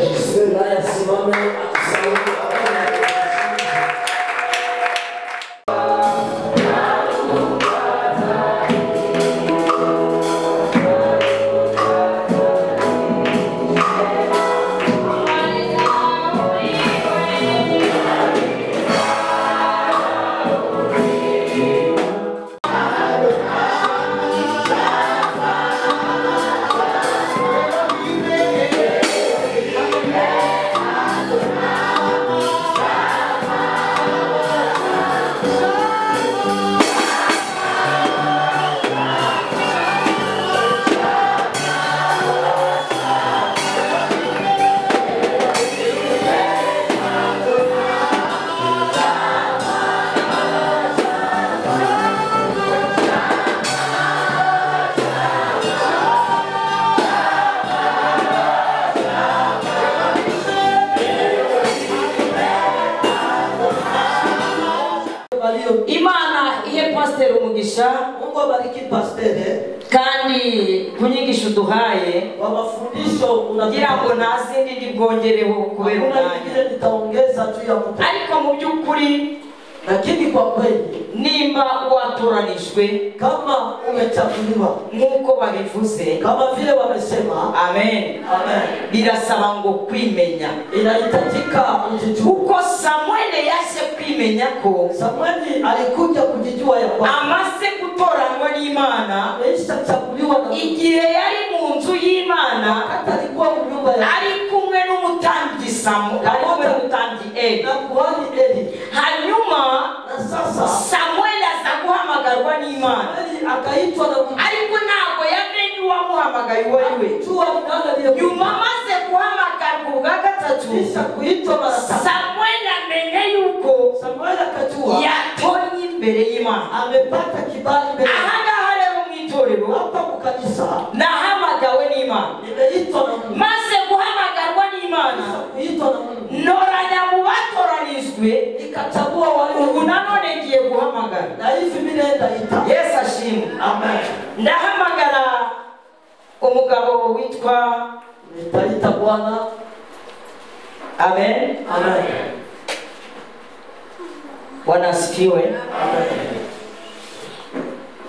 Yesu naye asimame atusaidie. Imana ihe pastor umugisha Mungu bariki pastor kandi kunyigisha uduhaye wamafundisho unagira ngo nazindi ndibwongereho kubera umwanya nitaongeza tu ya mtu ariko mu by'ukuri lakini kwa kweli nimba watoranijwe kama umechaguliwa nkuko babivuze kama vile wamesema amen amen birasaba ngo kwimenya inahitajika kujijua uko Samuel yase kwimenya ko Samuel alikuja kujijua ya kwamba amase gutoranywa n'Imana ameshachaguliwa na igihe yari mu nzu y'Imana hata alikuwa mu nyumba ya ari kumwe n'umutambyi Samuel ari kumwe n'umutambyi Eli na kuhani Eli hanyuma na sasa Samuel azaguhamagarwa n'Imana akaitwa na Mungu ariko ntabwo yamenye uwamuhamagaye uwo ari we nyuma amaze guhamagarwa ubwa gatatu Samuel amenye yuko Samuel akajua yatonye imbere y'Imana amepata kibali mbele ahangaha rero mu itorero hapa mu kanisa nahamagawe n'Imana nimeitwa na Mungu maze guhamagarwa n'Imana kuitwa na Mungu noranya mu batoranijwe ikachagua wale ubu nanone ngiye guhamagara na hivi mimi naenda ita Yesu ashimwe amen ndahamagara umugabo witwa nitaita Bwana amen amen Bwana asifiwe amen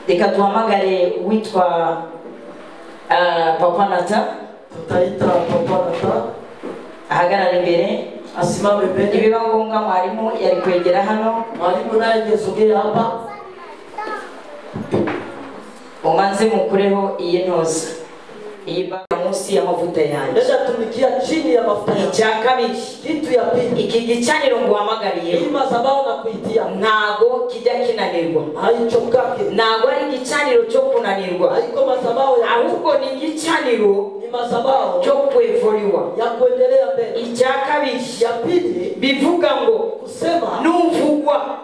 reka tuhamagare witwa Papa Nata tutaita Papa Nata ahagarara imbere asimame mbele ibiba ngombwa mwarimu yari kwegera hano mwalimu naye ngezogea hapa umanze mukureho iyi ntoza iyi banga munsi y'amavuta yanjye nenda tumikia chini ya mafuta icya kabiri kitu ya pili iki gicaniro nguhamagariye hii mazabao na kuitia ntago kijya kinanirwa haichokake ntago ari igicaniro cyo kunanirwa haiko mazabao ya ahubwo ni igicaniro ni mazabao cyo kwevuriwa ya kuendelea mbele icya kabiri ya pili bivuga ngo kusema nuvugwa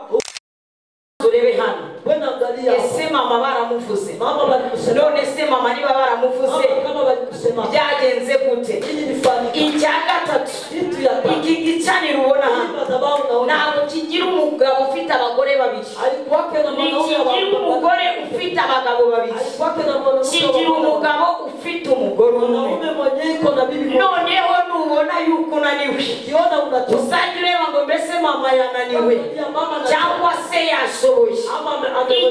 urebe hano bwana angalia ese mama baramuvuze mama balikusema none se mama niba baramuvuze kama balikusema byagenze gute ili nifanye icya gatatu kitu ya pili iki gicaniro ubona hano mazabao naona ntabwo kigira umugabo ufite abagore babiri alikuwake na mwanaume kigira umugore ufite abagabo babiri alikuwake na mwanaume kigira umugabo ufite umugore umwe mwanaume mwenye iko na bibi noneho nubona yuko unaniwe ukiona unachoka uzajya ureba ngo mbese mama yananiwe cyangwa se yashoboye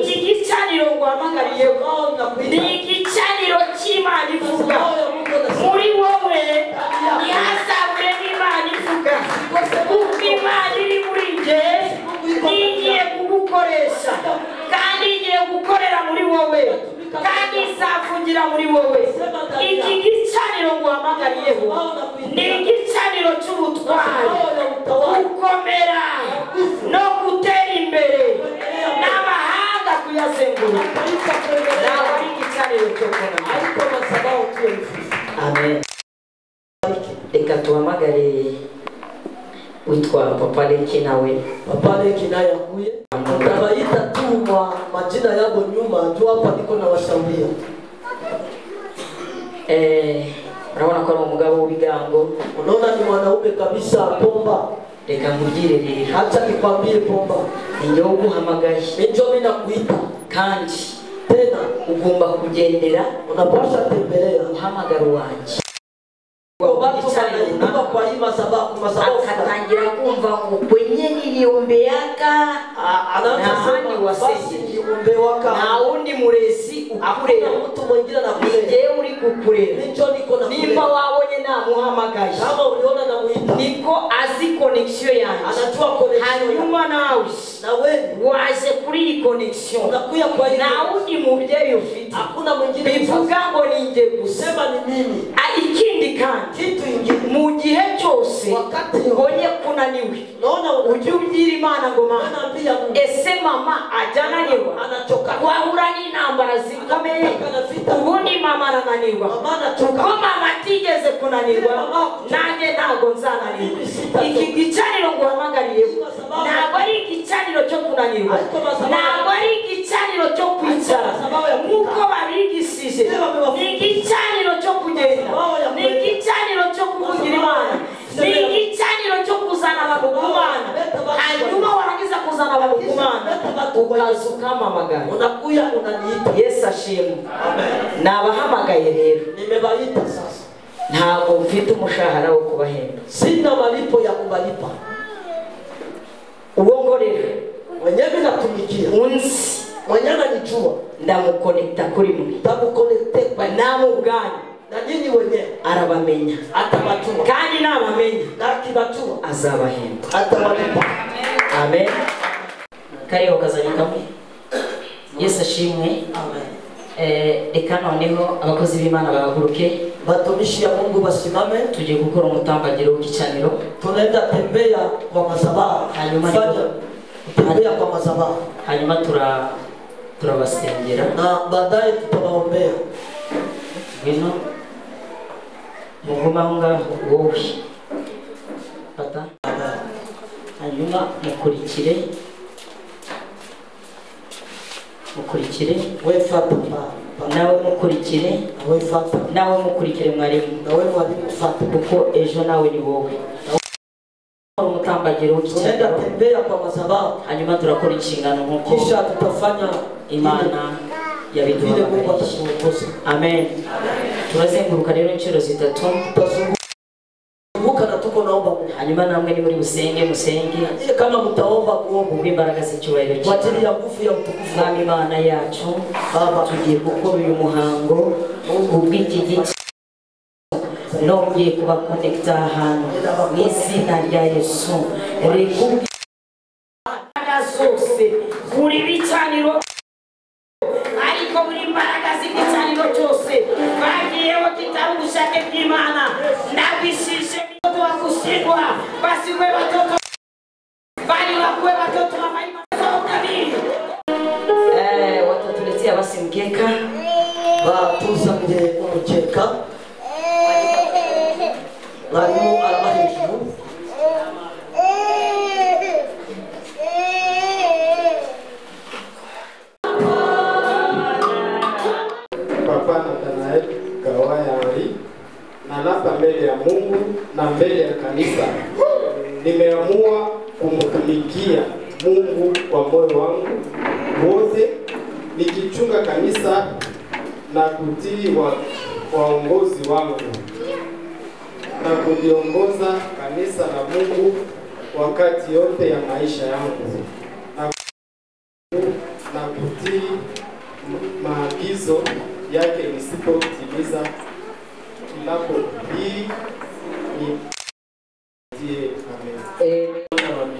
iki gicaniro nguhamagariyeho ni igicaniro cy'Imana ivuga muri wowe ntihazabure n'Imana ivuga kuko Imana iri muri njye nigiye kugukoresha kandi igiye gukorera muri wowe kandi izavugira muri wowe iki gicaniro nguhamagariyeho ni igicaniro cy'ubutwari gukomera no gutera imbere n'amahanga kuyazenguruka ntabwo ari igicaniro cyo kunama ariko mazabao tu amen reka tuhamagare witwa Papa Leki nawe Papa Leki naye akuye ndabaita tu majina yabo nyuma tu hapa niko na washauria urabona ko ari umugabo w'ibigango unaona ni mwanaume kabisa pomba reka nkugire rero acha nikwambie pomba njye uguhamagaye njo mimi nakuita kandi tena ugomba kugendera unapasha tembelea uhamagaro wanjye kwa watu wanaitwa kwa mpamvu wasengeye nta wundi murezi ukurera mtu mwingine na kulea ngewe uri kukurera nicho niko na nimba wabonye namuhamagaye kama uliona na muita niko azi connection yanjye anajua connection hanyuma nawe na wewe waje kuri iyi connection unakuya kwa hiyo nta wundi mubyeyi ufite hakuna mwingine bivuga ngo ninjye kusema ni mimi ikindi kandi kitu ingine mu gihe cyose wakati ubonye kunaniwe naona ujye ubwira Imana ngo Mana anaambia ese mama ajananiwe anachoka wahura n'intambara zikomeye ubundi mama arananirwa kuko mama atigeze kunanirwa nanjye ntabwo nzananirwa iki gicaniro ngo uhamagariye ntabwo ari igicaniro cyo kunanirwa ntabwo ari igicaniro cyo kwicara nk'uko babigishije ni igicaniro cyo kugenda ni igicaniro cyo kuvugira Imana ni igicaniro cyo kuzana abantu ku Mana hanyuma warangiza kuzana abantu ku Mana ukaza ukamamagara unakuya unaniita Yesu ashimwe nabahamagaye rero nimebaita sasa ntabwo mfite umushahara wo kubahemba sina malipo ya kubalipa uwo rero mwenyewe natumikia unzi mwenyewe ananijua ndamukonekta kuri mwe ndamukonekte kwa namubwanyu na nyinyi wenyewe arabamenya atabatuma kandi nabamenya nakibatuma azabahemba atawalipa amen kariho kazanye kamwe Yesu ashimwe amen reka noneho abakozi b'Imana bahaguruke batumishi ya Mungu basimame tugiye gukora umutambagiro w'igicaniro tunaenda tembea kwa madhabahu hanyuma tembea kwa madhabahu hanyuma turabasengera na baadaye tutawaombea ngwino muguma ngaho wowe fata hanyuma mukurikire we fata nawe mukurikire we fata nawe mukurikire mwarimu nawe mwalimu fata kuko ejo nawe ni wowe umutambagiro tunaenda tembea kwa madhabahu hanyuma turakora inshingano nkuko kisha tutafanya Imana yabiduhaye amen turazenguruka rero inshuro zitatu na tuko naomba hanyuma namwe ni muri busenge musenge kama mtaomba kuomba imbaraga z'icyubahiro kwa ajili ya nguvu ya utukufu wa Imana yacu baba tugiye gukora uyu muhango ubw'iki gice nongeye kubakonekta ahantu mu izina rya Yesu rekubwira zose kuri bicaniro ariko muri imbaraga z'igicaniro cyose bagiyeho kitari ubushake bw'Imana ndabishije watoto wa kushindwa basiwe watoto bali wakuwe watoto wa maima utabiri watatuletea basi mkeka batuzanire umukeka mwarimu araba hejuru Nanapa mbele ya Mungu na mbele ya kanisa nimeamua kumtumikia Mungu kwa moyo wangu wote nikichunga kanisa na kutii waongozi wangu na kuliongoza kanisa la Mungu wakati yote ya maisha yangu na kutii maagizo yake nisipotimiza kilapo hii ni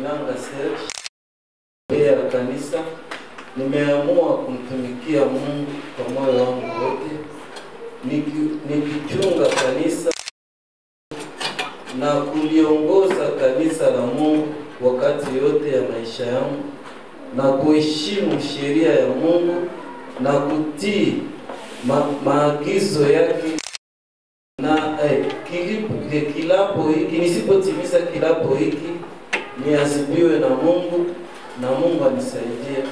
Milanga Serge ya kanisa nimeamua kumtumikia Mungu kwa moyo wangu wote nikichunga kanisa na kuliongoza kanisa la Mungu wakati yote ya maisha yangu na kuheshimu sheria ya Mungu na kutii maagizo yake na kilapo hiki nisipotimiza kilapo hiki niadhibiwe na Mungu na Mungu anisaidie.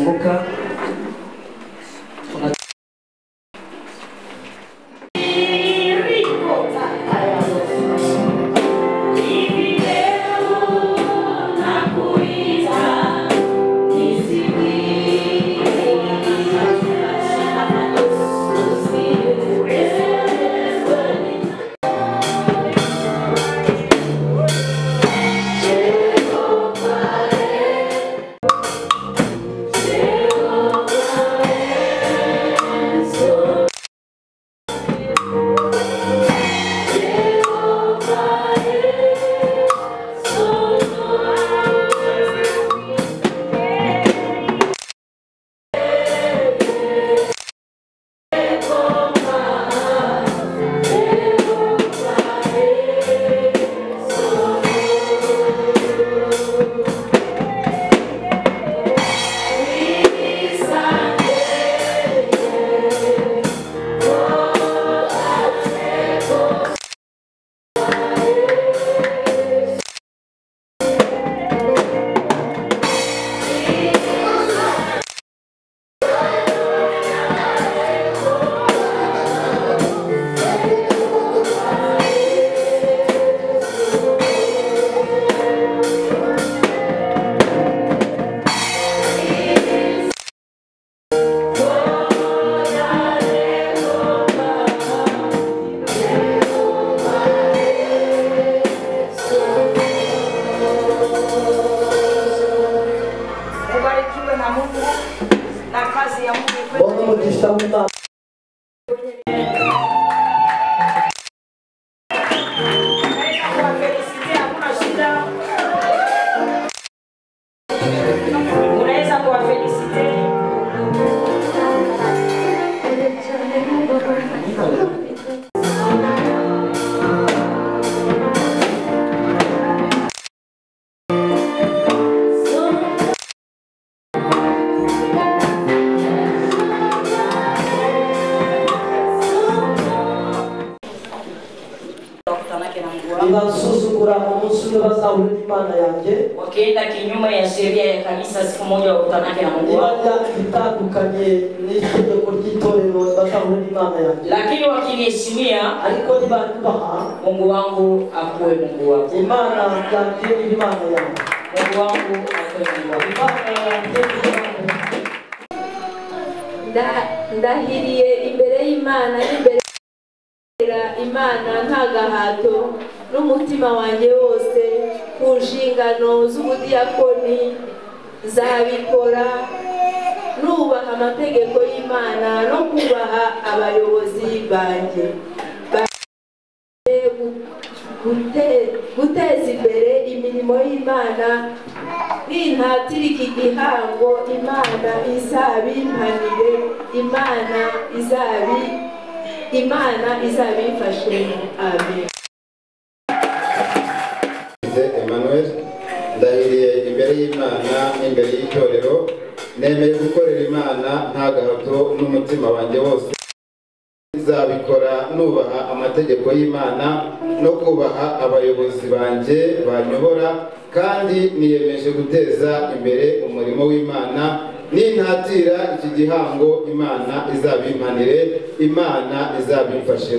kuibuka. Wakienda kinyume ya sheria ya kanisa siku moja wakutanake na Mungu wao. Lakini wakiniheshimia Mungu wangu akuwe Mungu wao. Mungu wangu akuwe Mungu wao. Ndahiriye imbere y'Imana n'imbere Imana nta gahato n'umutima wanjye wose ku nshingano z'ubudiakoni zabikora nubaha amategeko y'Imana no kubaha abayobozi banjye guteza imbere imirimo y'Imana n'intatira iki gihango Imana izabimpanire Imana izabifashe. Amen. Emmanuel ndahiriye imbere y'Imana n'imbere y'itorero nemeye gukorera Imana nta gahato n'umutima wanjye wose izabikora nubaha amategeko y'Imana no kubaha abayobozi banjye banyobora kandi niyemeje guteza imbere umurimo w'Imana n'intatira iki gihango Imana izabimpanire Imana izabimfashe.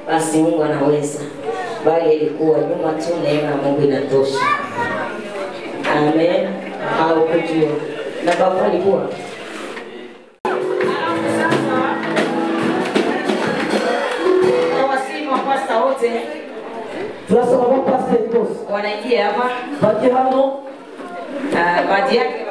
Basi Mungu anaweza, bali ilikuwa nyuma tu, neema ya Mungu inatosha. Amen. Au kujua na baba alikuwa pasta wote tunasema kwa pasta boss wanaingia hapa baadhi hano baadhi yake